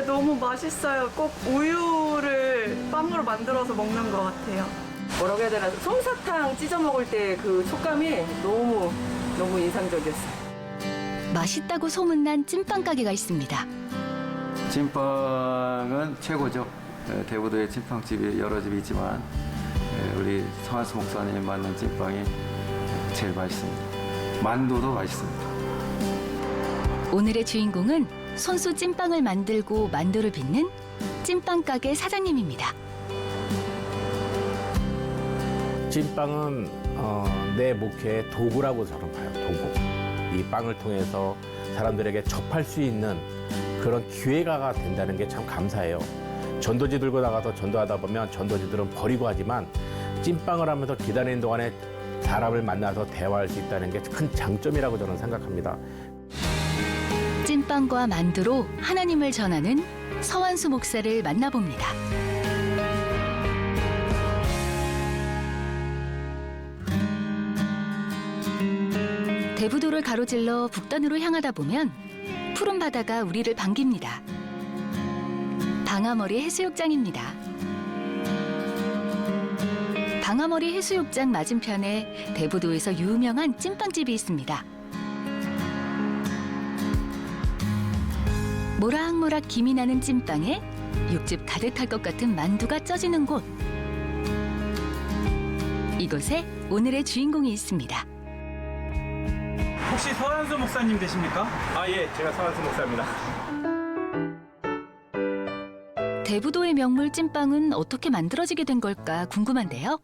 네, 너무 맛있어요. 꼭 우유를 빵으로 만들어서 먹는 것 같아요. 뭐라고 해야 되나, 솜사탕 찢어 먹을 때 그 촉감이 너무 인상적이었어요. 맛있다고 소문난 찐빵 가게가 있습니다. 찐빵은 최고죠. 대부도에 찐빵집이 여러 집이 있지만 우리 성한수 목사님 만든 찐빵이 제일 맛있습니다. 만두도 맛있습니다. 오늘의 주인공은 손수 찐빵을 만들고 만두를 빚는 찐빵 가게 사장님입니다. 찐빵은 내 목회의 도구라고 저는 봐요. 도구. 이 빵을 통해서 사람들에게 접할 수 있는 그런 기회가 된다는 게 참 감사해요. 전도지 들고 나가서 전도하다 보면 전도지들은 버리고 하지만 찐빵을 하면서 기다리는 동안에 사람을 만나서 대화할 수 있다는 게 큰 장점이라고 저는 생각합니다. 찐빵과 만두로 하나님을 전하는 서완수 목사를 만나봅니다. 대부도를 가로질러 북단으로 향하다 보면 푸른 바다가 우리를 반깁니다. 방아머리 해수욕장입니다. 방아머리 해수욕장 맞은편에 대부도에서 유명한 찐빵집이 있습니다. 모락모락 김이 나는 찐빵에 육즙 가득할 것 같은 만두가 쪄지는 곳. 이곳에 오늘의 주인공이 있습니다. 혹시 서한수 목사님 되십니까? 아, 예, 제가 서한수 목사입니다. 대부도의 명물 찐빵은 어떻게 만들어지게 된 걸까 궁금한데요.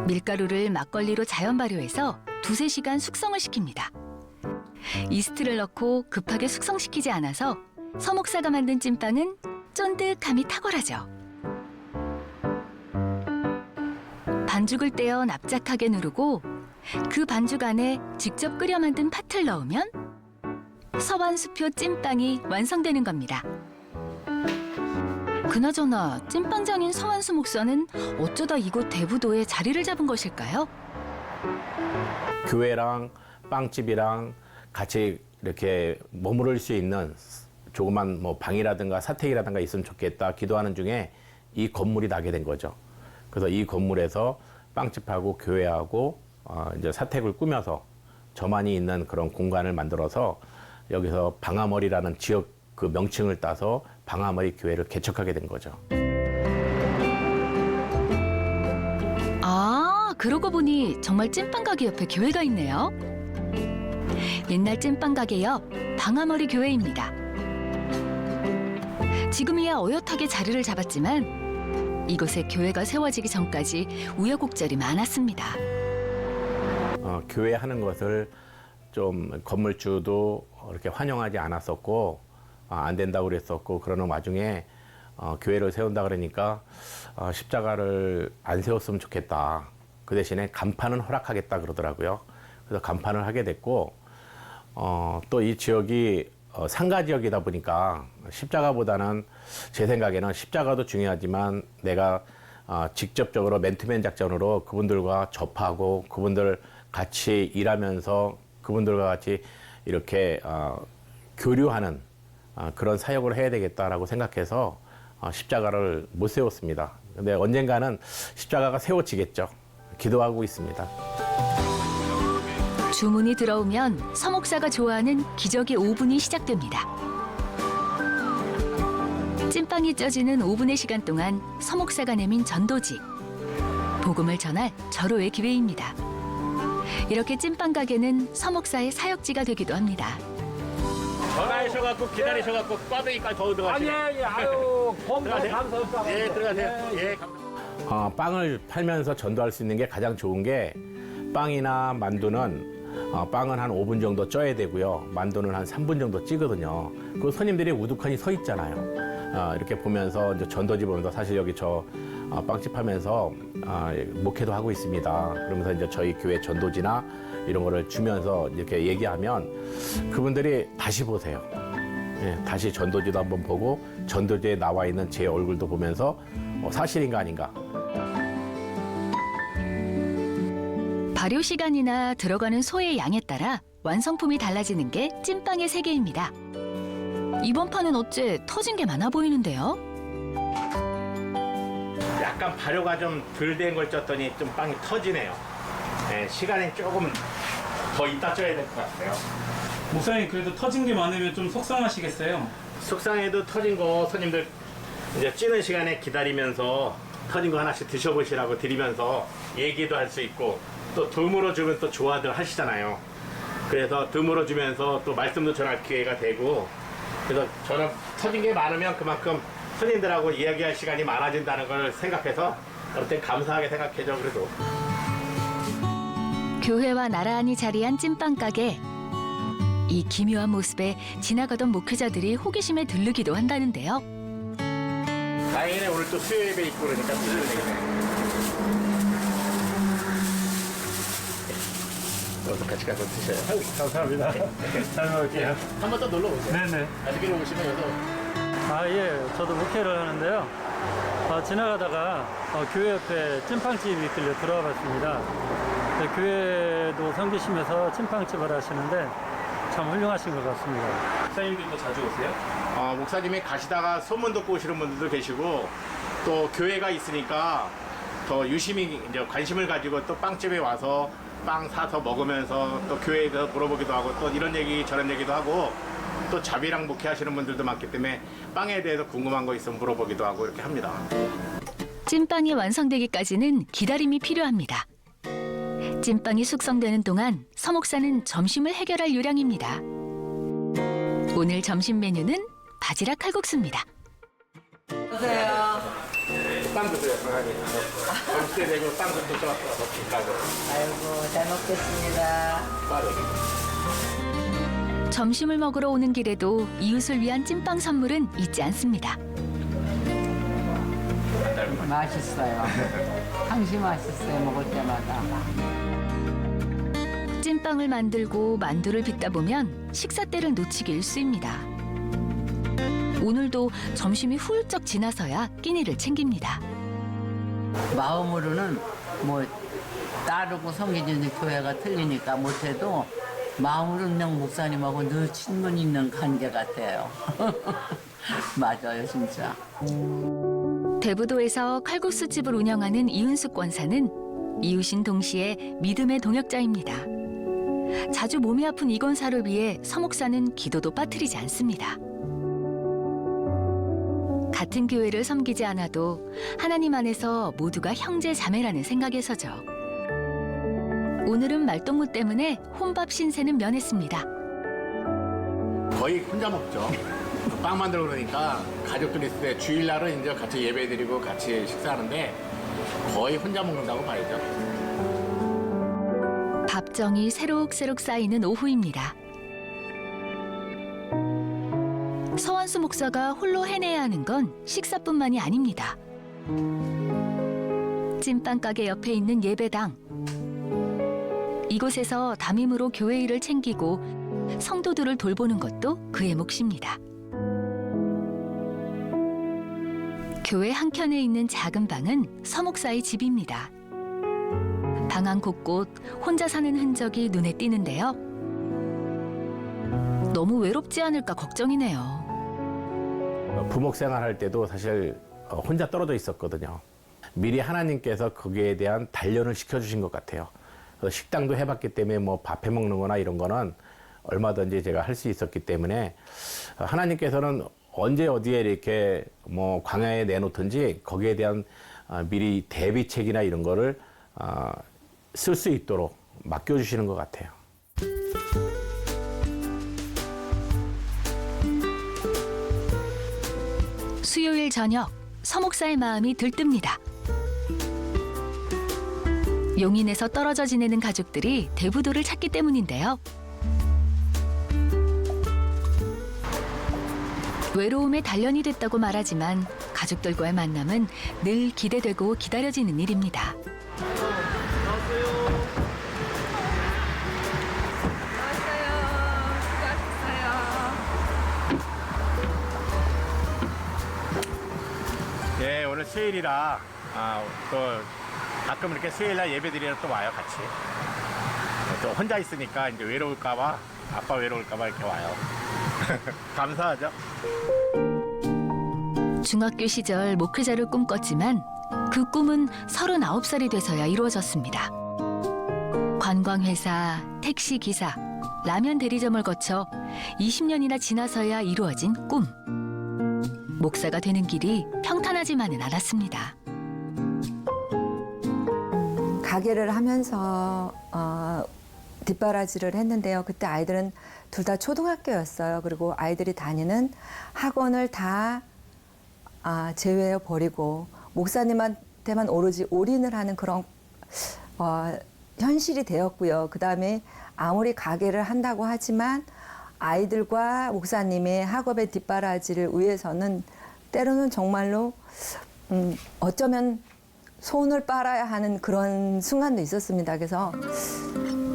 밀가루를 막걸리로 자연 발효해서 2~3시간 숙성을 시킵니다. 이스트를 넣고 급하게 숙성시키지 않아서 서 목사가 만든 찐빵은 쫀득함이 탁월하죠. 반죽을 떼어 납작하게 누르고 그 반죽 안에 직접 끓여 만든 팥을 넣으면 서완수표 찐빵이 완성되는 겁니다. 그나저나 찐빵장인 서완수 목사는 어쩌다 이곳 대부도에 자리를 잡은 것일까요? 교회랑 빵집이랑 같이 이렇게 머무를 수 있는 조그만 뭐 방이라든가 사택이라든가 있으면 좋겠다 기도하는 중에 이 건물이 나게 된 거죠. 그래서 이 건물에서 빵집하고 교회하고 이제 사택을 꾸며서 저만이 있는 그런 공간을 만들어서 여기서 방아머리라는 지역 그 명칭을 따서 방아머리 교회를 개척하게 된 거죠. 아, 그러고 보니 정말 찐빵 가게 옆에 교회가 있네요. 옛날 찐빵 가게 옆 방아머리 교회입니다. 지금이야 어엿하게 자리를 잡았지만 이곳에 교회가 세워지기 전까지 우여곡절이 많았습니다. 교회 하는 것을 좀 건물주도 이렇게 환영하지 않았었고 안 된다고 그랬었고 그러는 와중에 교회를 세운다 그러니까 십자가를 안 세웠으면 좋겠다. 그 대신에 간판은 허락하겠다 그러더라고요. 그래서 간판을 하게 됐고 또 이 지역이 상가 지역이다 보니까 십자가보다는 제 생각에는 십자가도 중요하지만 내가 직접적으로 맨투맨 작전으로 그분들과 접하고 그분들 같이 일하면서 그분들과 같이 이렇게 교류하는 그런 사역을 해야 되겠다라고 생각해서 십자가를 못 세웠습니다. 근데 언젠가는 십자가가 세워지겠죠. 기도하고 있습니다. 주문이 들어오면 서 목사가 좋아하는 기적의 오븐이 시작됩니다. 찐빵이 쪄지는 5분의 시간 동안 서 목사가 내민 전도지. 복음을 전할 절호의 기회입니다. 이렇게 찐빵 가게는 서 목사의 사역지가 되기도 합니다. 전화하셔갖고 기다리셔갖고 꽈배기까지 더 들어가시네. 예, 아유, 감사합니다. 예, 들어가세요. 예. 빵을 팔면서 전도할 수 있는 게 가장 좋은 게 빵이나 만두는 빵은 한 5분 정도 쪄야 되고요. 만두는 한 3분 정도 찌거든요. 그 손님들이 우두커니 서 있잖아요. 이렇게 보면서 이제 전도지 보면서 사실 여기 저 빵집 하면서 목회도 하고 있습니다. 그러면서 이제 저희 교회 전도지나 이런 거를 주면서 이렇게 얘기하면 그분들이 다시 보세요. 예, 다시 전도지도 한번 보고 전도지에 나와 있는 제 얼굴도 보면서 사실인가 아닌가. 발효 시간이나 들어가는 소의 양에 따라 완성품이 달라지는 게 찐빵의 세계입니다. 이번 판은 어째 터진 게 많아 보이는데요? 약간 발효가 좀 덜 된 걸 쪘더니 좀 빵이 터지네요. 네, 시간이 조금 더 있다 쪄야 될 것 같아요. 목사님 그래도 터진 게 많으면 좀 속상하시겠어요? 숙성에도 터진 거 손님들 이제 찌는 시간에 기다리면서 터진 거 하나씩 드셔보시라고 드리면서 얘기도 할 수 있고 또 드물어 주면 또 좋아들 하시잖아요. 그래서 드물어 주면서 또 말씀도 전할 기회가 되고 그래서 저는 터진 게 많으면 그만큼 손님들하고 이야기할 시간이 많아진다는 걸 생각해서 어떨 땐 감사하게 생각해줘 그래도. 교회와 나란히 자리한 찐빵 가게. 이 기묘한 모습에 지나가던 목회자들이 호기심에 들르기도 한다는데요. 다행이네 오늘 또 수요 예배 있고 그러니까 드시면 되겠네. 어서 같이 가서 드셔요. 감사합니다. 잘 먹을게요. 한 번 더 놀러 오세요. 네네. 나중에 오시면 여기서 아, 예. 저도 목회를 하는데요. 지나가다가 교회 옆에 찐빵집이 있길래 들어와 봤습니다. 교회도 섬기시면서 찐빵집을 하시는데 참 훌륭하신 것 같습니다. 목사님들도 자주 오세요? 목사님이 가시다가 소문 듣고 오시는 분들도 계시고 또 교회가 있으니까 더 유심히 이제 관심을 가지고 또 빵집에 와서 빵 사서 먹으면서 또 교회에 대해서 물어보기도 하고 또 이런 얘기 저런 얘기도 하고 또 자비랑 목회하시는 분들도 많기 때문에 빵에 대해서 궁금한 거 있으면 물어보기도 하고 이렇게 합니다. 찐빵이 완성되기까지는 기다림이 필요합니다. 찐빵이 숙성되는 동안 서 목사는 점심을 해결할 요량입니다. 오늘 점심 메뉴는 바지락 칼국수입니다. 보세요. 빵 드세요. 점심 되고 빵도 또 먹을까요? 아이고, 잘 먹겠습니다. 점심을 먹으러 오는 길에도 이웃을 위한 찐빵 선물은 잊지 않습니다. 맛있어요. 항상 맛있어요. 먹을 때마다. 찐빵을 만들고 만두를 빚다 보면 식사 때를 놓치기 일쑤입니다. 오늘도 점심이 훌쩍 지나서야 끼니를 챙깁니다. 마음으로는 뭐 따르고 섬기는 교회가 틀리니까 못해도 마음으로 그냥 목사님하고 늘 친분 있는 관계 같아요. 맞아요, 진짜. 대부도에서 칼국수집을 운영하는 이은숙 권사는 이웃인 동시에 믿음의 동역자입니다. 자주 몸이 아픈 이 권사를 위해 서 목사는 기도도 빠뜨리지 않습니다. 같은 교회를 섬기지 않아도 하나님 안에서 모두가 형제 자매라는 생각에서죠. 오늘은 말동무 때문에 혼밥 신세는 면했습니다. 거의 혼자 먹죠. 빵 만들고 그러니까 가족들 있을 때 주일날은 이제 같이 예배드리고 같이 식사하는데 거의 혼자 먹는다고 봐야죠. 밥정이 새록새록 쌓이는 오후입니다. 서완수 목사가 홀로 해내야 하는 건 식사뿐만이 아닙니다. 찐빵 가게 옆에 있는 예배당. 이곳에서 담임으로 교회 일을 챙기고 성도들을 돌보는 것도 그의 몫입니다. 교회 한켠에 있는 작은 방은 서 목사의 집입니다. 방 안 곳곳 혼자 사는 흔적이 눈에 띄는데요. 너무 외롭지 않을까 걱정이네요. 부목 생활할 때도 사실 혼자 떨어져 있었거든요. 미리 하나님께서 거기에 대한 단련을 시켜주신 것 같아요. 그래서 식당도 해봤기 때문에 뭐 밥해 먹는 거나 이런 거는 얼마든지 제가 할 수 있었기 때문에 하나님께서는 언제 어디에 이렇게 뭐 광야에 내놓든지 거기에 대한 미리 대비책이나 이런 거를 쓸 수 있도록 맡겨주시는 것 같아요. 수요일 저녁, 서 목사의 마음이 들뜹니다. 용인에서 떨어져 지내는 가족들이 대부도를 찾기 때문인데요. 외로움에 단련이 됐다고 말하지만 가족들과의 만남은 늘 기대되고 기다려지는 일입니다. 네, 오늘 수요일이라 또 가끔 이렇게 수요일날 예배드리러 또 와요, 같이. 또 혼자 있으니까 이제 외로울까봐, 아빠 외로울까봐 이렇게 와요. 감사하죠. 중학교 시절 목회자를 꿈꿨지만 그 꿈은 39살이 돼서야 이루어졌습니다. 관광회사, 택시기사, 라면 대리점을 거쳐 20년이나 지나서야 이루어진 꿈. 목사가 되는 길이 평탄하지만은 않았습니다. 가게를 하면서 뒷바라지를 했는데요. 그때 아이들은 둘 다 초등학교였어요. 그리고 아이들이 다니는 학원을 다 제외해 버리고 목사님한테만 오로지 올인을 하는 그런 현실이 되었고요. 그 다음에 아무리 가게를 한다고 하지만 아이들과 목사님의 학업의 뒷바라지를 위해서는 때로는 정말로 어쩌면 손을 빨아야 하는 그런 순간도 있었습니다. 그래서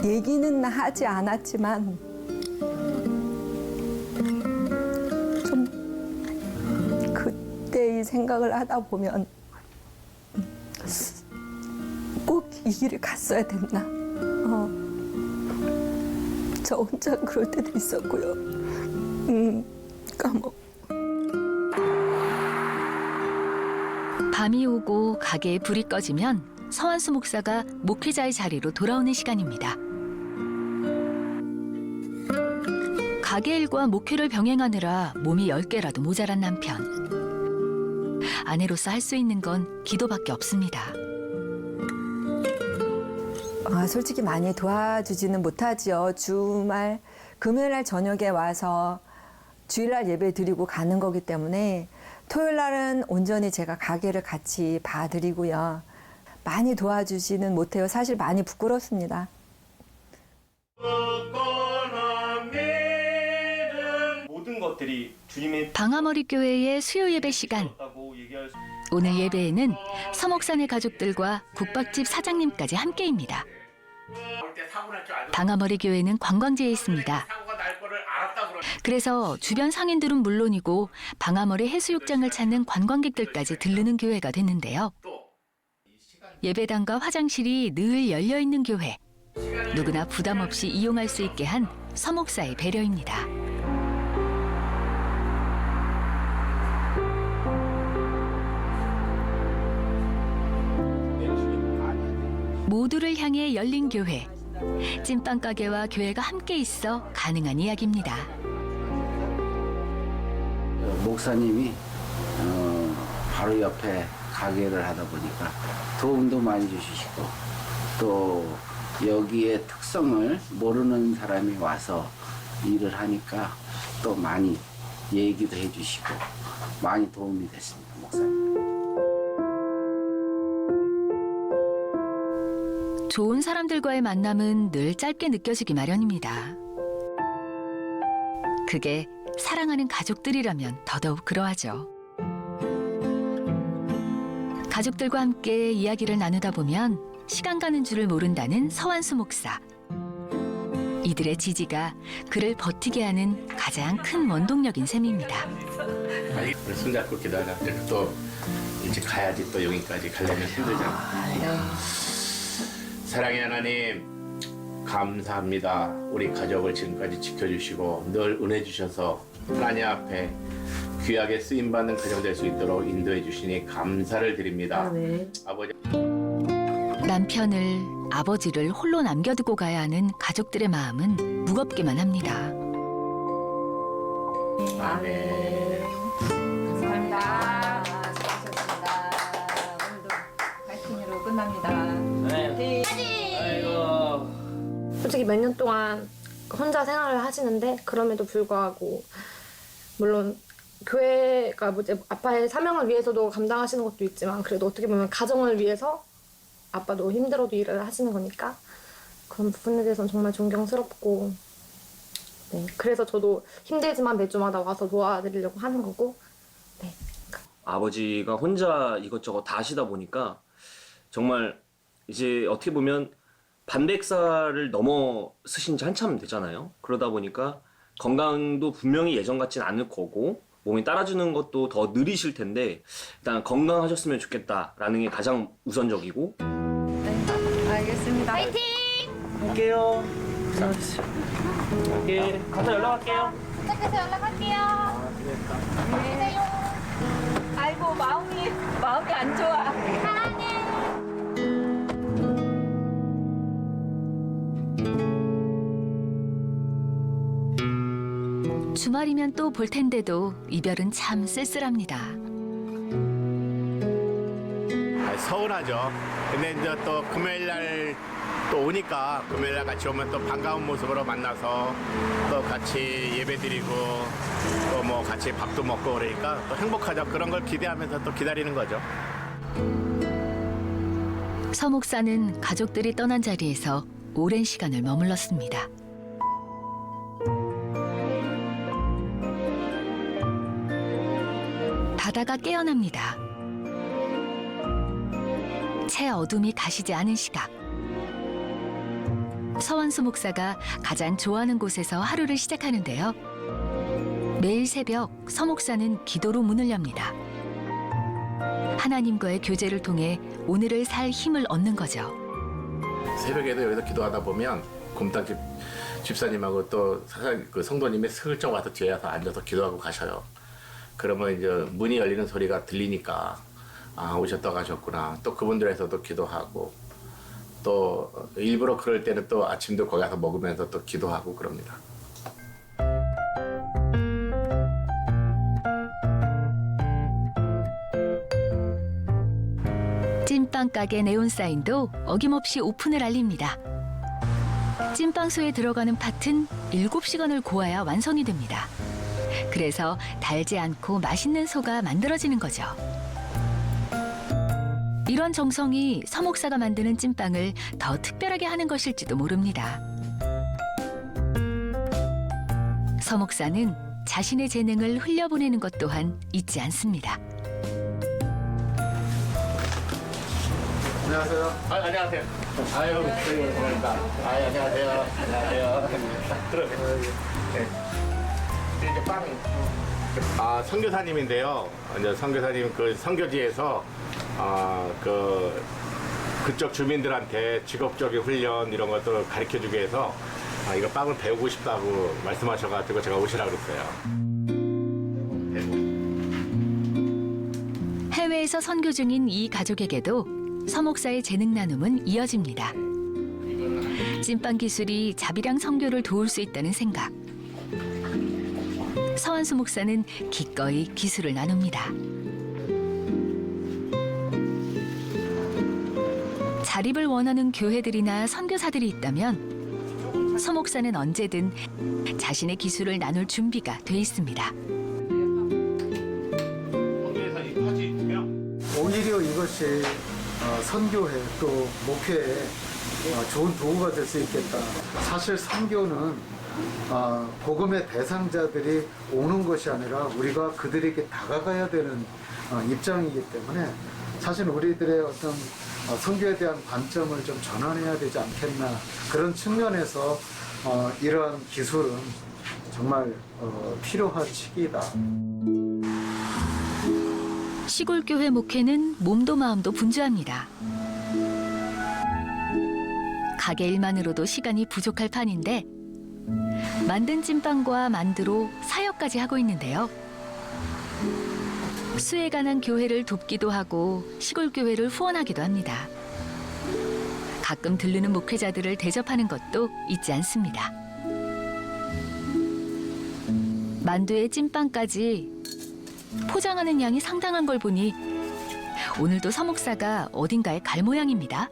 얘기는 하지 않았지만 좀 그때의 생각을 하다 보면 꼭 이 길을 갔어야 됐나. 저 혼자 그럴 때도 있었고요. 까먹. 밤이 오고 가게에 불이 꺼지면 서환수 목사가 목회자의 자리로 돌아오는 시간입니다. 가게 일과 목회를 병행하느라 몸이 10개라도 모자란 남편. 아내로서 할 수 있는 건 기도밖에 없습니다. 솔직히 많이 도와주지는 못하지요. 주말, 금요일날 저녁에 와서 주일날 예배 드리고 가는 거기 때문에 토요일날은 온전히 제가 가게를 같이 봐드리고요. 많이 도와주지는 못해요. 사실 많이 부끄럽습니다. 모든 것들이 주님의 방아머리 교회의 수요 예배 시간. 오늘 예배에는 서목산의 가족들과 국밥집 사장님까지 함께입니다. 방아머리 교회는 관광지에 있습니다. 그래서 주변 상인들은 물론이고 방아머리 해수욕장을 찾는 관광객들까지 들르는 교회가 됐는데요. 예배당과 화장실이 늘 열려 있는 교회. 누구나 부담 없이 이용할 수 있게 한 서목사의 배려입니다. 모두를 향해 열린 교회. 찐빵 가게와 교회가 함께 있어 가능한 이야기입니다. 목사님이 바로 옆에 가게를 하다 보니까 도움도 많이 주시고 또 여기에 특성을 모르는 사람이 와서 일을 하니까 또 많이 얘기도 해주시고 많이 도움이 됐습니다. 목사님. 좋은 사람들과의 만남은 늘 짧게 느껴지기 마련입니다. 그게 사랑하는 가족들이라면 더더욱 그러하죠. 가족들과 함께 이야기를 나누다 보면 시간 가는 줄을 모른다는 서환수 목사. 이들의 지지가 그를 버티게 하는 가장 큰 원동력인 셈입니다. 손잡고 기다렸는데 또 이제 가야지 또 여기까지 가려면 힘들잖아. 사랑의 하나님 감사합니다. 우리 가족을 지금까지 지켜주시고 늘 은혜 주셔서 하나님 앞에 귀하게 쓰임받는 가정 될 수 있도록 인도해 주시니 감사를 드립니다. 아버지. 남편을, 아버지를 홀로 남겨두고 가야 하는 가족들의 마음은 무겁기만 합니다. 아멘. 감사합니다. 수고하셨습니다. 오늘도 파이팅으로 끝납니다. 솔직히 몇 년 동안 혼자 생활을 하시는데 그럼에도 불구하고 물론 교회가 이제 아빠의 사명을 위해서도 감당하시는 것도 있지만 그래도 어떻게 보면 가정을 위해서 아빠도 힘들어도 일을 하시는 거니까 그런 부분에 대해서는 정말 존경스럽고 그래서 저도 힘들지만 매주마다 와서 도와드리려고 하는 거고 아버지가 혼자 이것저것 다 하시다 보니까 정말 이제 어떻게 보면 반백살을 넘어 쓰신 지 한참 되잖아요. 그러다 보니까 건강도 분명히 예전 같지는 않을 거고 몸이 따라주는 것도 더 느리실 텐데 일단 건강하셨으면 좋겠다라는 게 가장 우선적이고. 네, 알겠습니다. 파이팅! 할게요. 네. 가서 연락할게요. 도착해서 연락할게요. 네. 아이고 마음이 안 좋아. 사랑해. 주말이면 또 볼 텐데도 이별은 참 쓸쓸합니다. 서운하죠. 근데 이제 또 금요일 날 또 오니까 금요일 날 같이 오면 또 반가운 모습으로 만나서 또 같이 예배드리고 또 뭐 같이 밥도 먹고 그러니까 또 행복하죠. 그런 걸 기대하면서 또 기다리는 거죠. 서 목사는 가족들이 떠난 자리에서 오랜 시간을 머물렀습니다. 바다가 깨어납니다. 채 어둠이 가시지 않은 시각. 서원수 목사가 가장 좋아하는 곳에서 하루를 시작하는데요. 매일 새벽 서 목사는 기도로 문을 엽니다. 하나님과의 교제를 통해 오늘을 살 힘을 얻는 거죠. 새벽에도 여기서 기도하다 보면 곰탕집 집사님하고 또 그 성도님이 슬쩍 와서 뒤에 와서 앉아서 기도하고 가셔요. 그러면 이제 문이 열리는 소리가 들리니까 아 오셨다 가셨구나. 또 그분들에서도 기도하고 또 일부러 그럴 때는 또 아침도 거기 가서 먹으면서 또 기도하고 그럽니다. 찐빵 가게 네온사인도 어김없이 오픈을 알립니다. 찐빵소에 들어가는 팥은 7시간을 고아야 완성이 됩니다. 그래서 달지 않고 맛있는 소가 만들어지는 거죠. 이런 정성이 서 목사가 만드는 찐빵을 더 특별하게 하는 것일지도 모릅니다. 서 목사는 자신의 재능을 흘려보내는 것 또한 잊지 않습니다. 안녕하세요. 안녕하세요. 아유, 고맙습니다. 안녕하세요. 안녕하세요. 들어오세요. 이제 빵. 아, 선교사님인데요. 이제 선교사님 그 선교지에서 그쪽 주민들한테 직업적인 훈련 이런 것들을 가르쳐 주기 위해서 이거 빵을 배우고 싶다고 말씀하셔가지고 제가 오시라고 그랬어요. 해외에서 선교 중인 이 가족에게도 서 목사의 재능 나눔은 이어집니다. 찐빵 기술이 자비랑 선교를 도울 수 있다는 생각. 서한수 목사는 기꺼이 기술을 나눕니다. 자립을 원하는 교회들이나 선교사들이 있다면 서 목사는 언제든 자신의 기술을 나눌 준비가 돼 있습니다. 오히려 이것이 선교회 또 목회에 좋은 도구가 될 수 있겠다. 사실 선교는 복음의 대상자들이 오는 것이 아니라 우리가 그들에게 다가가야 되는 입장이기 때문에 사실 우리들의 어떤 선교에 대한 관점을 좀 전환해야 되지 않겠나. 그런 측면에서 이러한 기술은 정말 필요한 시기이다. 시골교회 목회는 몸도 마음도 분주합니다. 가게 일만으로도 시간이 부족할 판인데 만든 찐빵과 만두로 사역까지 하고 있는데요. 수에 관한 교회를 돕기도 하고 시골교회를 후원하기도 합니다. 가끔 들르는 목회자들을 대접하는 것도 잊지 않습니다. 만두에 찐빵까지 포장하는 양이 상당한 걸 보니 오늘도 서 목사가 어딘가에 갈 모양입니다.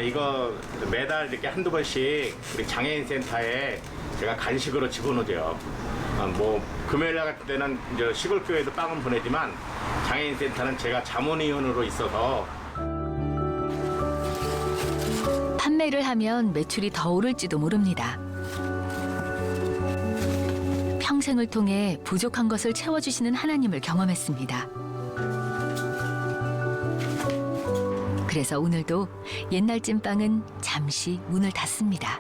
이거 매달 이렇게 한두 번씩 우리 장애인 센터에 제가 간식으로 집어넣어줘요. 뭐 금요일 날 같은 때는 이제 시골 교회도 빵은 보내지만 장애인 센터는 제가 자문위원으로 있어서 판매를 하면 매출이 더 오를지도 모릅니다. 평생을 통해 부족한 것을 채워주시는 하나님을 경험했습니다. 그래서 오늘도 옛날 찐빵은 잠시 문을 닫습니다.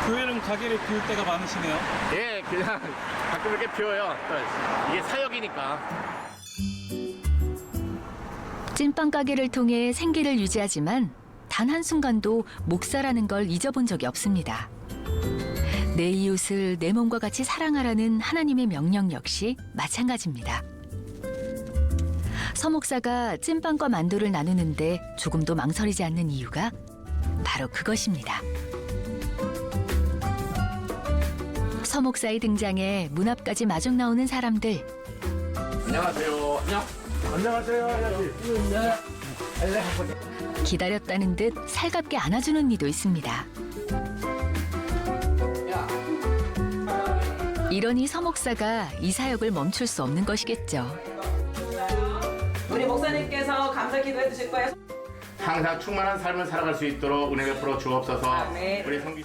교회는 가게를 비울 때가 많으시네요. 예, 그냥 가끔 이렇게 비워요. 이게 사역이니까. 찐빵 가게를 통해 생계를 유지하지만 단 한순간도 목사라는 걸 잊어본 적이 없습니다. 내 이웃을 내 몸과 같이 사랑하라는 하나님의 명령 역시 마찬가지입니다. 서 목사가 찐빵과 만두를 나누는데 조금도 망설이지 않는 이유가 바로 그것입니다. 서 목사의 등장에 문 앞까지 마중 나오는 사람들. 안녕하세요. 안녕하세요. 기다렸다는 듯 살갑게 안아주는 이도 있습니다. 이러니 서 목사가 이 사역을 멈출 수 없는 것이겠죠. 우리 목사님께서 감사 기도해 주실 거예요. 항상 충만한 삶을 살아갈 수 있도록 은혜 베풀어 주옵소서. 아멘. 우리 성기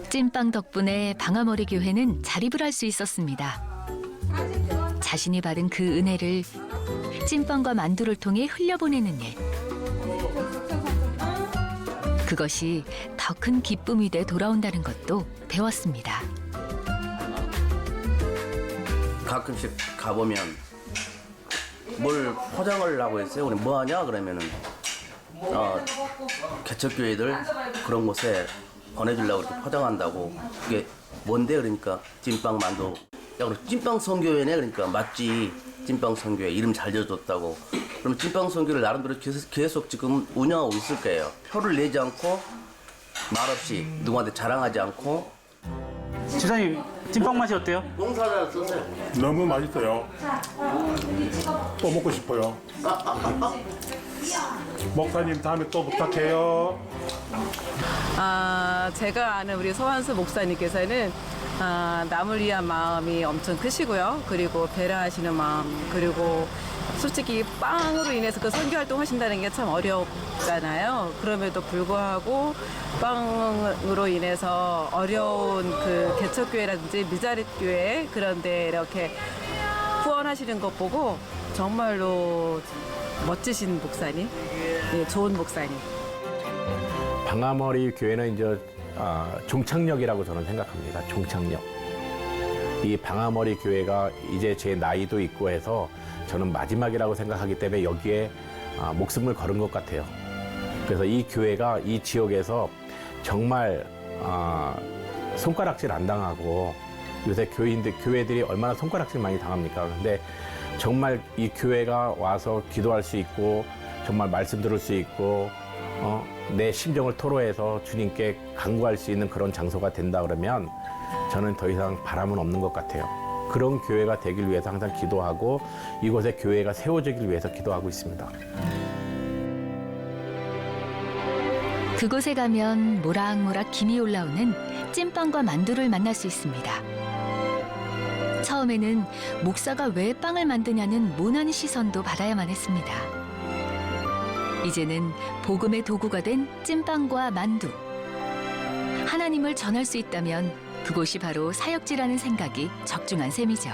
찐빵 덕분에 방아머리 교회는 자립을 할 수 있었습니다. 자신이 받은 그 은혜를 찐빵과 만두를 통해 흘려보내는 일. 그것이 더 큰 기쁨이 돼 돌아온다는 것도 배웠습니다. 가끔씩 가보면 뭘 포장을 하고 있어요. 우리 뭐 하냐 그러면은 개척교회들 그런 곳에 보내주려고 이렇게 포장한다고. 그게 뭔데 그러니까 찐빵 만두. 야 그럼 찐빵 선교회네 그러니까 맞지. 찐빵 선교회 이름 잘 지어줬다고. 그럼 찐빵 선교를 나름대로 계속 지금 운영하고 있을 거예요. 표를 내지 않고 말없이 누구한테 자랑하지 않고. 지사님 찐빵 맛이 어때요? 농사를 썼어요. 너무 맛있어요. 또 먹고 싶어요. 목사님 다음에 또 부탁해요. 제가 아는 우리 서한수 목사님께서는 남을 위한 마음이 엄청 크시고요. 그리고 배려하시는 마음, 그리고 솔직히 빵으로 인해서 그 선교활동 하신다는 게 참 어렵잖아요. 그럼에도 불구하고 빵으로 인해서 어려운 그 개척교회라든지 미자립교회 그런데 이렇게 후원하시는 것 보고 정말로 멋지신 목사님, 좋은 목사님. 방아머리 교회는 이제 종착역이라고 저는 생각합니다. 종착역. 이 방아머리 교회가 이제 제 나이도 있고 해서 저는 마지막이라고 생각하기 때문에 여기에 목숨을 걸은 것 같아요. 그래서 이 교회가 이 지역에서 정말 손가락질 안 당하고, 요새 교회들이 얼마나 손가락질 많이 당합니까? 근데 정말 이 교회가 와서 기도할 수 있고 정말 말씀 들을 수 있고 내 심정을 토로해서 주님께 간구할 수 있는 그런 장소가 된다 그러면 저는 더 이상 바람은 없는 것 같아요. 그런 교회가 되길 위해서 항상 기도하고 이곳에 교회가 세워지길 위해서 기도하고 있습니다. 그곳에 가면 모락모락 김이 올라오는 찐빵과 만두를 만날 수 있습니다. 처음에는 목사가 왜 빵을 만드냐는 모난 시선도 받아야만 했습니다. 이제는 복음의 도구가 된 찐빵과 만두. 하나님을 전할 수 있다면 그곳이 바로 사역지라는 생각이 적중한 셈이죠.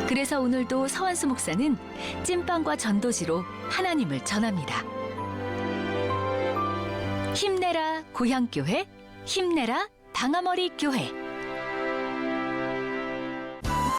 그래서 오늘도 서한수 목사는 찐빵과 전도지로 하나님을 전합니다. 힘내라 고향교회, 힘내라 방아머리 교회.